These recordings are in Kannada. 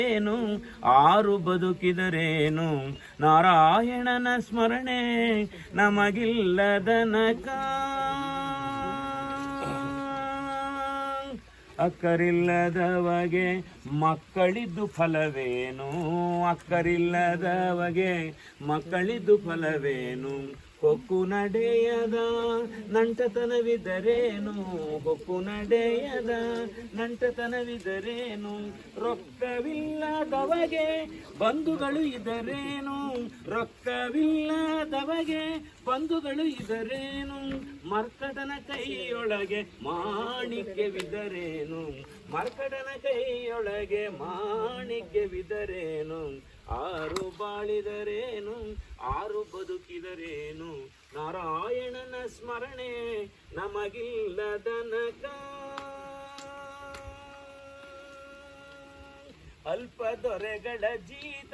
ಏನು ಆರು ಬದುಕಿದರೇನು ನಾರಾಯಣನ ಸ್ಮರಣೆ ನಮಗಿಲ್ಲದನಕ. ಅಕ್ಕರಿಲ್ಲದವಗೆ ಮಕ್ಕಳಿದ್ದು ಫಲವೇನು, ಅಕ್ಕರಿಲ್ಲದವಗೆ ಮಕ್ಕಳಿದ್ದು ಫಲವೇನು. ಹೊಕ್ಕು ನಡೆಯದ ನಂಟತನವಿದರೇನು, ಹೊಕ್ಕು ನಡೆಯದ ನಂಟತನವಿದರೇನು. ರೊಕ್ಕವಿಲ್ಲದವಗೆ ಬಂಧುಗಳು ಇದರೇನು, ರೊಕ್ಕವಿಲ್ಲದವಗೆ ಬಂಧುಗಳು ಇದರೇನು. ಮರ್ಕಟನ ಕೈಯೊಳಗೆ ಮಾಣಿಕ್ಯವಿದರೇನು, ಮರ್ಕಟನ ಕೈಯೊಳಗೆ ಮಾಣಿಕ್ಯವಿದರೇನು. ಆರು ಬಾಳಿದರೇನು ಆರು ಬದುಕಿದರೇನು ನಾರಾಯಣನ ಸ್ಮರಣೆ ನಮಗಿಲ್ಲದನಕ. ಅಲ್ಪ ದೊರೆಗಳ ಜೀತ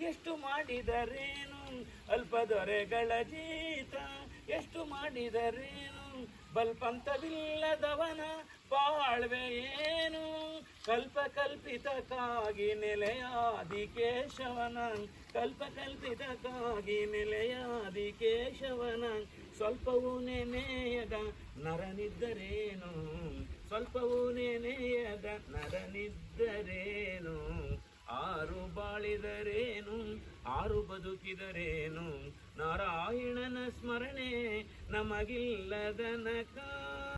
ಎಷ್ಟು ಮಾಡಿದರೇನು, ಅಲ್ಪ ದೊರೆಗಳ ಜೀತ ಎಷ್ಟು ಮಾಡಿದರೇನು. ಬಲ್ಪಂತವಿಲ್ಲದವನ ಬಾಳ್ವೆ ಏನು, ಕಲ್ಪಕಲ್ಪಿತಕ್ಕಾಗಿ ನೆಲೆಯಾದಿ ಕೇಶವನ, ಕಲ್ಪಕಲ್ಪಿತಕ್ಕಾಗಿ ನೆಲೆಯಾದಿ ಕೇಶವನ. ಸ್ವಲ್ಪವೂ ನೆನೆಯದ ನರನಿದ್ದರೇನು, ಸ್ವಲ್ಪವೂ ನೆನೆಯದ ನರನಿದ್ದರೇನು. ಆರು ಬಾಳಿದರೇನು ಆರು ಬದುಕಿದರೇನು ನಾರಾಯಣನ ಸ್ಮರಣೆ ನಮಗಿಲ್ಲದನಕ.